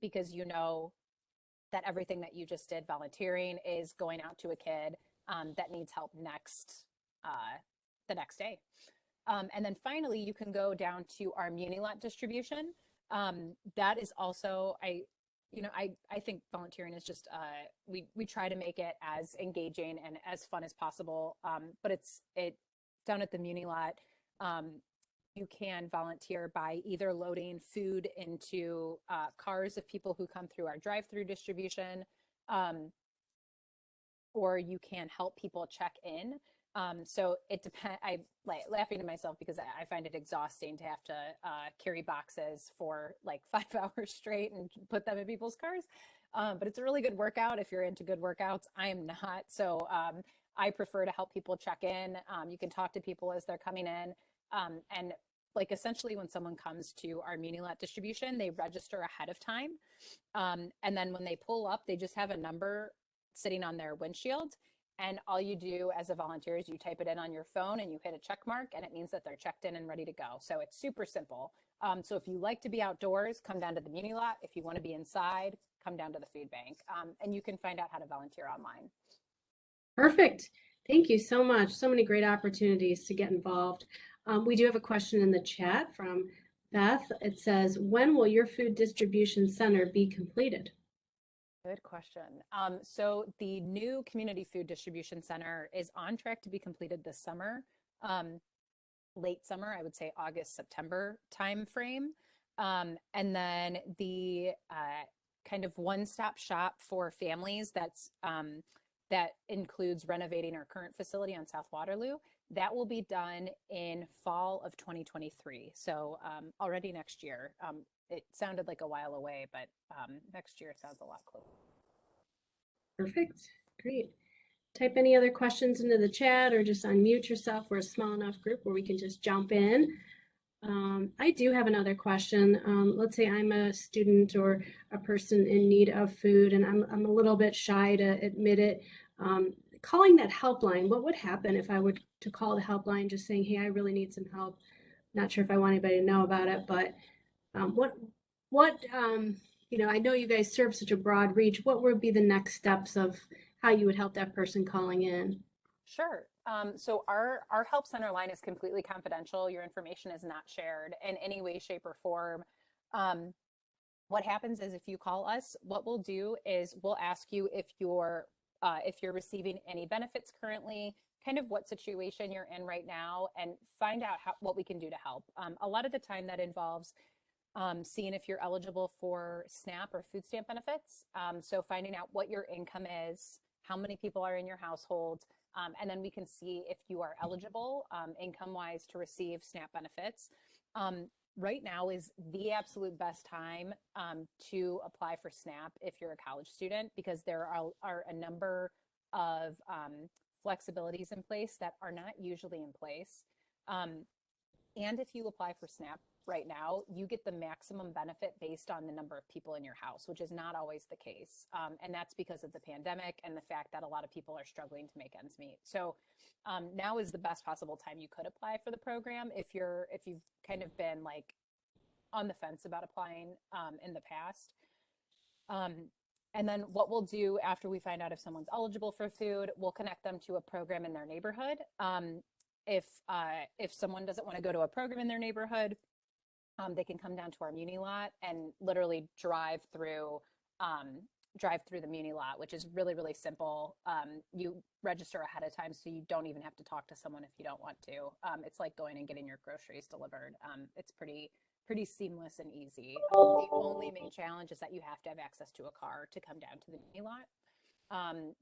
Speaker 2: because you know that everything that you just did volunteering is going out to a kid that needs help the next day. And then finally, you can go down to our Muni Lot distribution. That is also, I think volunteering is just, we try to make it as engaging and as fun as possible. But it down at the Muni Lot, you can volunteer by either loading food into cars of people who come through our drive-through distribution, or you can help people check in. So it depends. I like laughing to myself because I find it exhausting to have to carry boxes for like 5 hours straight and put them in people's cars. But it's a really good workout if you're into good workouts. I am not. So I prefer to help people check in. You can talk to people as they're coming in. And like essentially when someone comes to our Muni Lot distribution, they register ahead of time. And then when they pull up, they just have a number sitting on their windshield. And all you do as a volunteer is you type it in on your phone and you hit a check mark, and it means that they're checked in and ready to go. So it's super simple. So if you like to be outdoors, come down to the Muni Lot. If you want to be inside, come down to the food bank. And you can find out how to volunteer online.
Speaker 1: Perfect. Thank you so much. So many great opportunities to get involved. We do have a question in the chat from Beth. It says, when will your food distribution center be completed?
Speaker 2: Good question. So the new community food distribution center is on track to be completed this summer, late summer, I would say August, September timeframe. And then the kind of one-stop shop for families that includes renovating our current facility on South Waterloo. That will be done in fall of 2023. So already next year. It sounded like a while away, but next year sounds a lot closer.
Speaker 1: Perfect. Great. Type any other questions into the chat or just unmute yourself. We're a small enough group where we can just jump in. I do have another question. Let's say I'm a student or a person in need of food and I'm a little bit shy to admit it. Calling that helpline, what would happen if I were to call the helpline just saying, hey, I really need some help? Not sure if I want anybody to know about it, but I know you guys serve such a broad reach. What would be the next steps of how you would help that person calling in?
Speaker 2: Sure. So our help center line is completely confidential. Your information is not shared in any way, shape, or form. What happens is if you call us, what we'll do is we'll ask you if you're receiving any benefits currently, kind of what situation you're in right now, and find out what we can do to help. A lot of the time that involves seeing if you're eligible for SNAP or food stamp benefits. So finding out what your income is, how many people are in your household, and then we can see if you are eligible income-wise to receive SNAP benefits. Right now is the absolute best time to apply for SNAP if you're a college student, because there are a number of flexibilities in place that are not usually in place. And if you apply for SNAP right now, you get the maximum benefit based on the number of people in your house, which is not always the case. And that's because of the pandemic and the fact that a lot of people are struggling to make ends meet. So now is the best possible time you could apply for the program if you've kind of been like on the fence about applying in the past. And then what we'll do after we find out if someone's eligible for food, we'll connect them to a program in their neighborhood. If someone doesn't want to go to a program in their neighborhood, they can come down to our Muni Lot and literally drive through drive through the muni lot, which is really, really simple. You register ahead of time, so you don't even have to talk to someone if you don't want to. It's like going and getting your groceries delivered. It's pretty seamless and easy. The only main challenge is that you have to have access to a car to come down to the mini lot.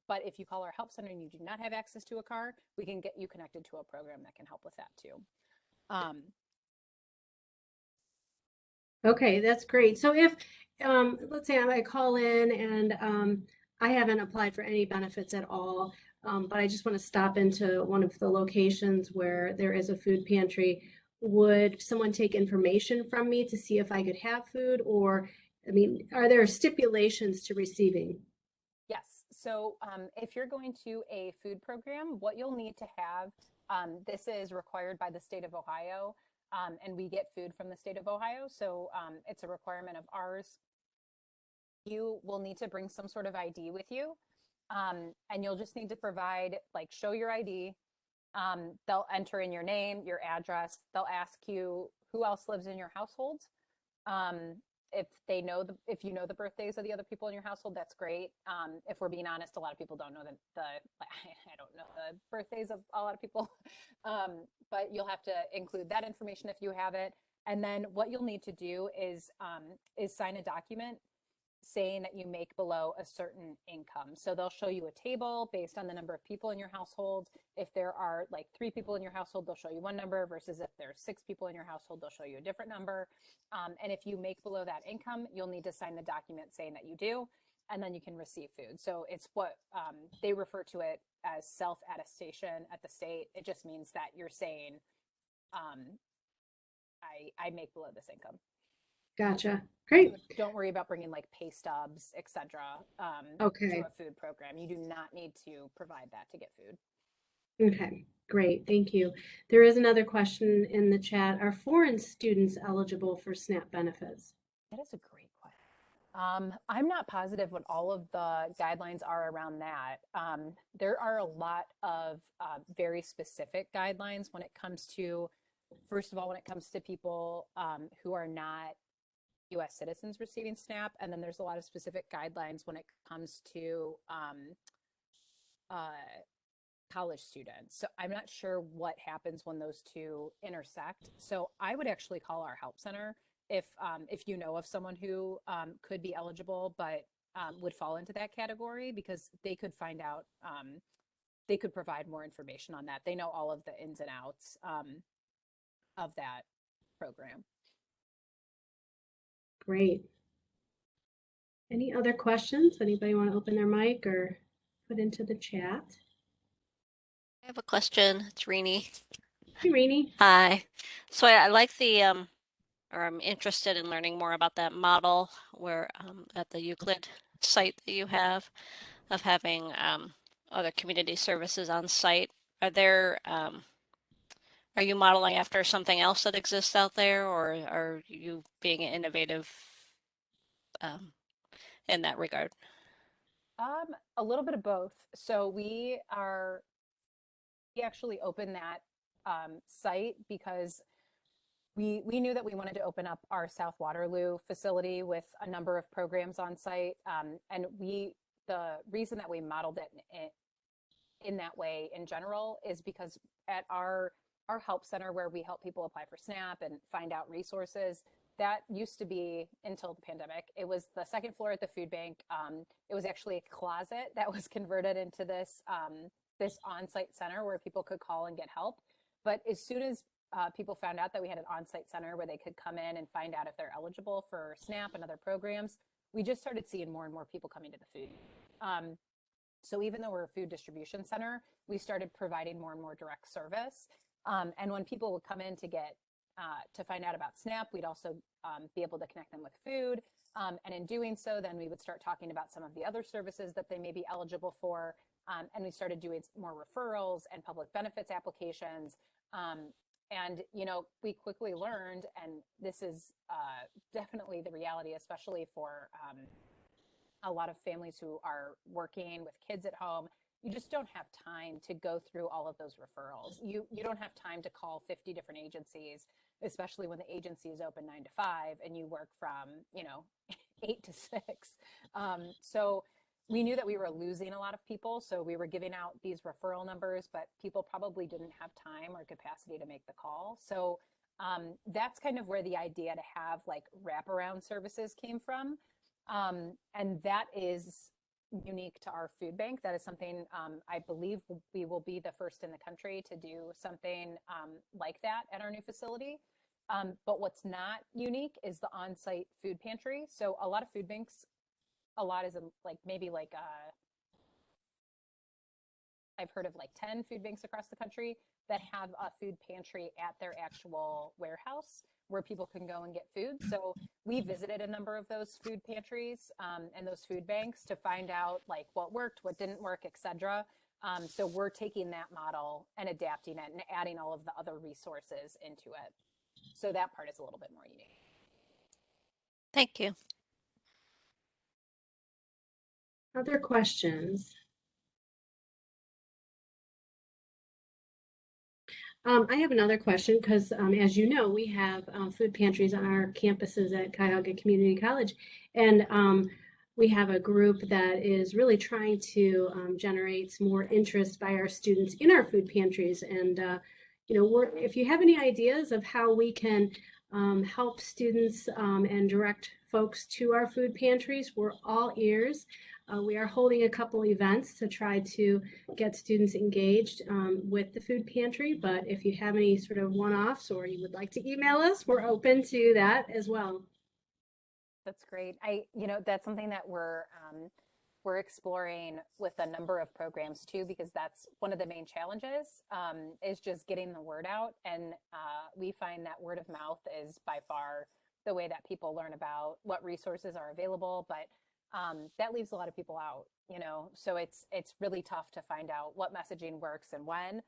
Speaker 2: But if you call our help center and you do not have access to a car, we can get you connected to a program that can help with that too.
Speaker 1: Okay, that's great. So if, let's say I call in and I haven't applied for any benefits at all, but I just want to stop into one of the locations where there is a food pantry, would someone take information from me to see if I could have food? Or, I mean, are there stipulations to receiving?
Speaker 2: Yes. So if you're going to a food program, what you'll need to have, this is required by the state of Ohio, and we get food from the state of Ohio. So it's a requirement of ours. You will need to bring some sort of ID with you, and you'll just need to provide, like, show your ID. They'll enter in your name, your address. They'll ask you who else lives in your household. If if you know the birthdays of the other people in your household, that's great. If we're being honest, a lot of people don't know I don't know the birthdays of a lot of people, but you'll have to include that information if you have it. And then what you'll need to do is sign a document saying that you make below a certain income. So they'll show you a table based on the number of people in your household. If there are like 3 people in your household, they'll show you one number, versus if there's 6 people in your household, they'll show you a different number. And if you make below that income, you'll need to sign the document saying that you do, and then you can receive food. So it's what they refer to it as self-attestation at the state. It just means that you're saying, I make below this income.
Speaker 1: Gotcha. Great.
Speaker 2: Don't worry about bringing like pay stubs, etc. To
Speaker 1: Okay.
Speaker 2: a food program. You do not need to provide that to get food.
Speaker 1: Okay. Great. Thank you. There is another question in the chat. Are foreign students eligible for SNAP benefits?
Speaker 2: That is a great question. I'm not positive what all of the guidelines are around that. There are a lot of very specific guidelines when it comes to, first of all, when it comes to people who are not U.S. citizens receiving SNAP, and then there's a lot of specific guidelines when it comes to uh, college students. So I'm not sure what happens when those two intersect. So I would actually call our help center if you know of someone who could be eligible but would fall into that category, because they could find out. They could provide more information on that. They know all of the ins and outs of that program.
Speaker 1: Great. Any other questions? Anybody want to open their mic or put into the chat?
Speaker 3: I have a question. It's Rini.
Speaker 1: Hey, Rainey.
Speaker 3: Hi. So I like or I'm interested in learning more about that model where at the Euclid site that you have of having other community services on site. Are you modeling after something else that exists out there, or are you being innovative in that regard?
Speaker 2: A little bit of both. So we actually opened that site because we knew that we wanted to open up our South Waterloo facility with a number of programs on site. And the reason that we modeled it in that way in general is because at our help center, where we help people apply for SNAP and find out resources, that used to be, until the pandemic, it was the second floor at the food bank. It was actually a closet that was converted into this on-site center where people could call and get help. But as soon as people found out that we had an on-site center where they could come in and find out if they're eligible for SNAP and other programs, we just started seeing more and more people coming to the food. So even though we're a food distribution center, we started providing more and more direct service. And when people would come in to find out about SNAP, we'd also be able to connect them with food. And in doing so, then we would start talking about some of the other services that they may be eligible for. And we started doing more referrals and public benefits applications. And, we quickly learned, and this is definitely the reality, especially for a lot of families who are working with kids at home. You just don't have time to go through all of those referrals. You don't have time to call 50 different agencies, especially when the agency is open 9 to 5 and you work from, 8 to 6. So we knew that we were losing a lot of people. So we were giving out these referral numbers, but people probably didn't have time or capacity to make the call. So that's kind of where the idea to have like wraparound services came from. And that is unique to our food bank. That is something I believe we will be the first in the country to do something like that at our new facility. But what's not unique is the on-site food pantry. So a lot of food banks, a lot is like maybe like I've heard of like 10 food banks across the country that have a food pantry at their actual warehouse where people can go and get food. So we visited a number of those food pantries and those food banks to find out like what worked, what didn't work, et cetera. So we're taking that model and adapting it and adding all of the other resources into it. So that part is a little bit more unique.
Speaker 3: Thank you.
Speaker 1: Other questions? I have another question because, as you know, we have food pantries on our campuses at Cuyahoga Community College, and we have a group that is really trying to generate more interest by our students in our food pantries. And if you have any ideas of how we can help students and direct folks to our food pantries, we're all ears. We are holding a couple events to try to get students engaged with the food pantry, but if you have any sort of one-offs or you would like to email us, we're open to that as well.
Speaker 2: That's great. That's something that we're exploring with a number of programs too, because that's one of the main challenges is just getting the word out. And we find that word of mouth is by far the way that people learn about what resources are available. But that leaves a lot of people out, so it's really tough to find out what messaging works and when.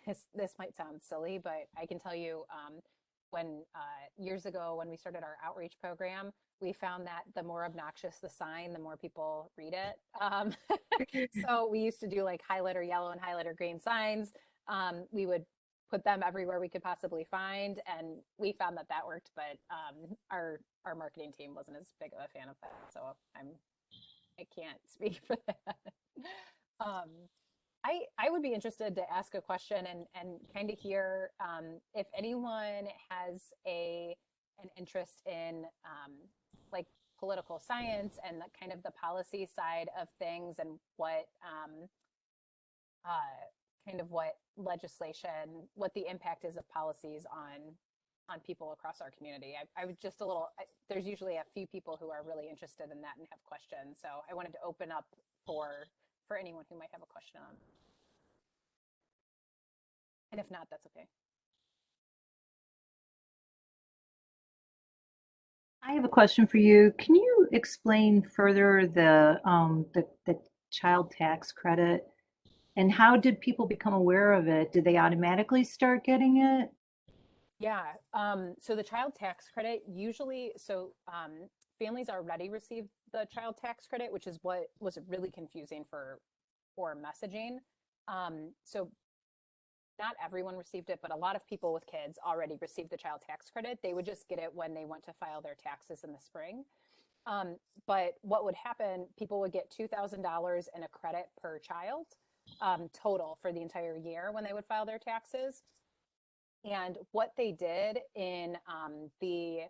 Speaker 2: This might sound silly, but I can tell you when years ago when we started our outreach program, we found that the more obnoxious the sign, the more people read it. So we used to do like highlighter yellow and highlighter green signs. We would put them everywhere we could possibly find, and we found that worked. But our marketing team wasn't as big of a fan of that, so I can't speak for that. I would be interested to ask a question and kind of hear if anyone has an interest in like political science and the kind of the policy side of things and what kind of what legislation, what the impact is of policies on people across our community. I would just there's usually a few people who are really interested in that and have questions. So I wanted to open up for anyone who might have a question on. And if not, that's okay.
Speaker 4: I have a question for you. Can you explain further the child tax credit and how did people become aware of it? Did they automatically start getting it?
Speaker 2: Yeah. So the child tax credit usually, families already receive the child tax credit, which is what was really confusing for messaging. So not everyone received it, but a lot of people with kids already received the child tax credit. They would just get it when they went to file their taxes in the spring. But what would happen, people would get $2,000 in a credit per child total for the entire year when they would file their taxes. And what they did in the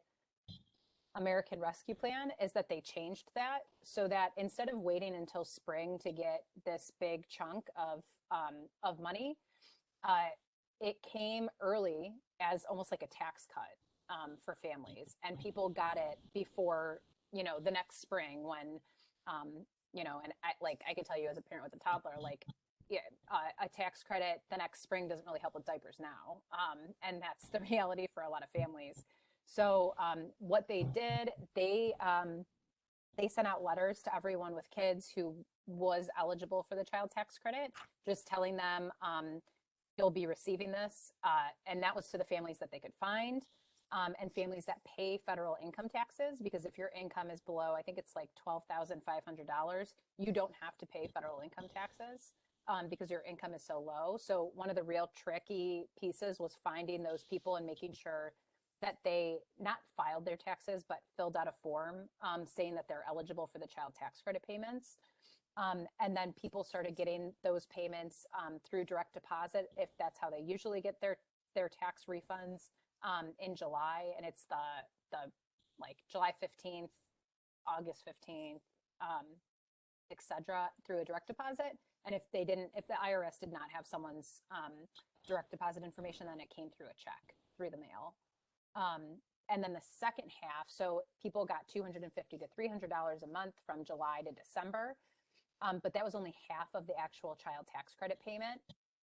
Speaker 2: American Rescue Plan is that they changed that so that instead of waiting until spring to get this big chunk of money, it came early as almost like a tax cut for families, and people got it before the next spring when and I can tell you as a parent with a toddler, like a tax credit the next spring doesn't really help with diapers now. And that's the reality for a lot of families. So what they did, they sent out letters to everyone with kids who was eligible for the child tax credit, just telling them you'll be receiving this. And that was to the families that they could find and families that pay federal income taxes, because if your income is below, I think it's like $12,500, you don't have to pay federal income taxes. Because your income is so low. So one of the real tricky pieces was finding those people and making sure that they not filed their taxes, but filled out a form saying that they're eligible for the child tax credit payments. And then people started getting those payments through direct deposit, if that's how they usually get their tax refunds in July. And it's the like July 15th, August 15th, etc., through a direct deposit. And if the IRS did not have someone's direct deposit information, then it came through a check through the mail. And then the second half, so people got $250 to $300 a month from July to December, but that was only half of the actual child tax credit payment.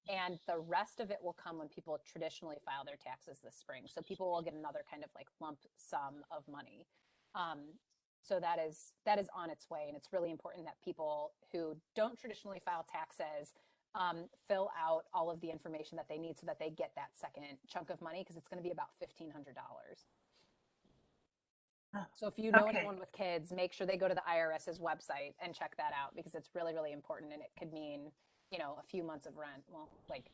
Speaker 2: And the rest of it will come when people traditionally file their taxes this spring. So people will get another kind of like lump sum of money. So that is on its way. And it's really important that people who don't traditionally file taxes fill out all of the information that they need so that they get that second chunk of money, because it's going to be about $1,500. So if you know anyone with kids, make sure they go to the IRS's website and check that out, because it's really, really important. And it could mean, a few months of rent. Well, like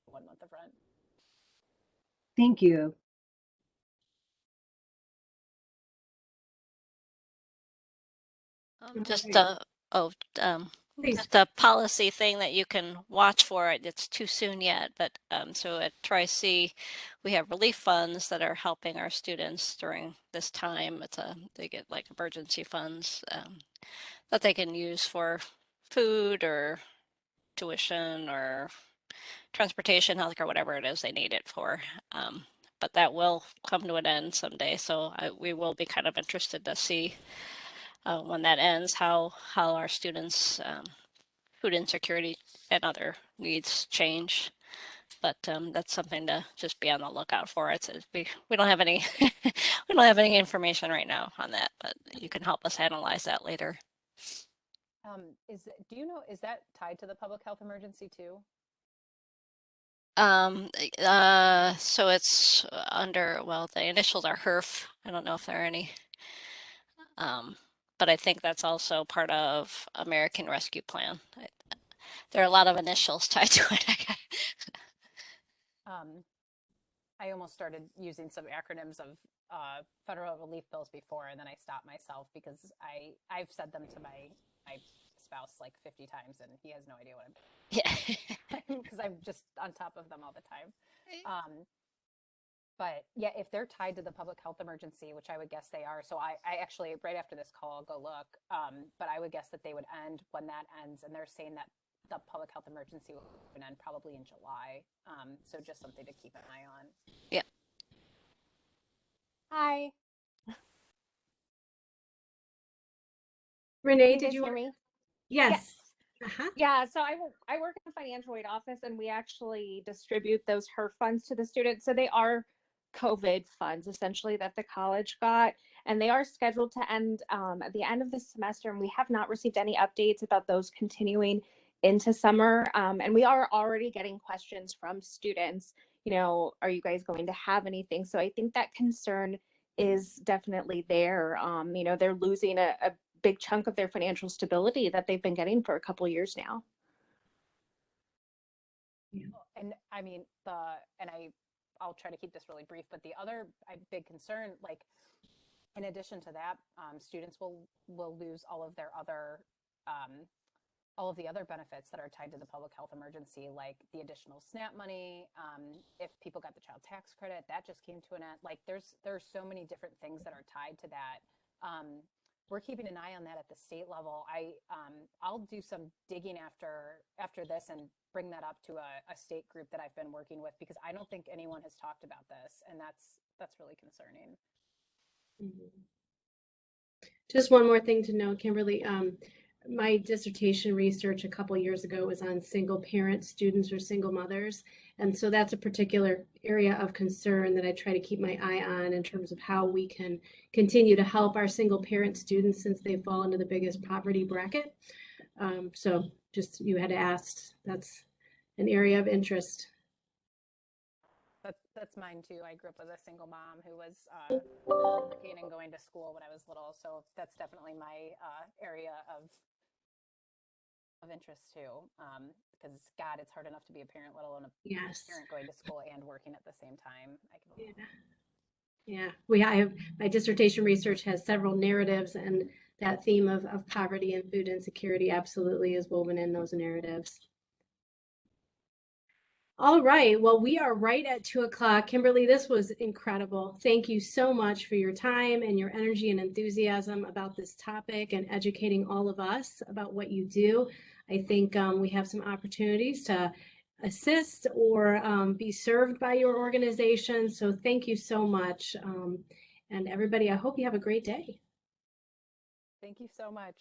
Speaker 2: 1 month of rent.
Speaker 4: Thank you.
Speaker 3: Just
Speaker 1: Please.
Speaker 3: just a policy thing that you can watch for. It's too soon yet, but so at Tri-C, we have relief funds that are helping our students during this time. They get like emergency funds that they can use for food or tuition or transportation, healthcare, whatever it is they need it for. But that will come to an end someday, so we will be kind of interested to see when that ends, how our students' food insecurity and other needs change. But that's something to just be on the lookout for. We don't have any we don't have any information right now on that, but you can help us analyze that later.
Speaker 2: Do you know, is that tied to the public health emergency too?
Speaker 3: So it's under, well, the initials are HERF. I don't know if there are any. But I think that's also part of American Rescue Plan. There are a lot of initials tied to it.
Speaker 2: I almost started using some acronyms of federal relief bills before, and then I stopped myself because I've said them to my spouse like 50 times, and he has no idea what I'm
Speaker 3: Yeah.
Speaker 2: because I'm just on top of them all the time. But yeah, if they're tied to the public health emergency, which I would guess they are, so I actually, right after this call, I'll go look, but I would guess that they would end when that ends, and they're saying that the public health emergency will end probably in July. So just something to keep an eye on.
Speaker 3: Yeah.
Speaker 5: Hi.
Speaker 1: Renee,
Speaker 5: Can
Speaker 1: did
Speaker 5: you
Speaker 1: you
Speaker 5: hear me?
Speaker 1: Yes. Uh-huh.
Speaker 5: Yeah, so I work in the financial aid office, and we actually distribute those HERF funds to the students. So they are COVID funds essentially that the college got, and they are scheduled to end at the end of the semester. And we have not received any updates about those continuing into summer. And we are already getting questions from students. Are you guys going to have anything? So I think that concern is definitely there. They're losing a big chunk of their financial stability that they've been getting for a couple of years now.
Speaker 2: And I mean, I'll try to keep this really brief, but the other big concern, like in addition to that, students will lose all of their other all of the other benefits that are tied to the public health emergency, like the additional SNAP money. If people got the child tax credit, that just came to an end. Like there's so many different things that are tied to that. We're keeping an eye on that at the state level. I'll do some digging after this and bring that up to a state group that I've been working with, because I don't think anyone has talked about this, and that's really concerning.
Speaker 1: Mhm. Just one more thing to note, Kimberly. My dissertation research a couple years ago was on single parent students or single mothers. And so that's a particular area of concern that I try to keep my eye on in terms of how we can continue to help our single parent students, since they fall into the biggest poverty bracket. So just, you had asked, that's an area of interest.
Speaker 2: That's mine too. I grew up with a single mom who was working and going to school when I was little, so that's definitely my area of interest too. Because God, it's hard enough to be a parent, let alone a
Speaker 1: Yes.
Speaker 2: parent going to school and working at the same time.
Speaker 1: Yeah. Yeah, my dissertation research has several narratives, and that theme of poverty and food insecurity absolutely is woven in those narratives. All right, well, we are right at 2 o'clock. Kimberly, this was incredible. Thank you so much for your time and your energy and enthusiasm about this topic and educating all of us about what you do. I think we have some opportunities to assist or be served by your organization. So thank you so much. And everybody, I hope you have a great day.
Speaker 2: Thank you so much.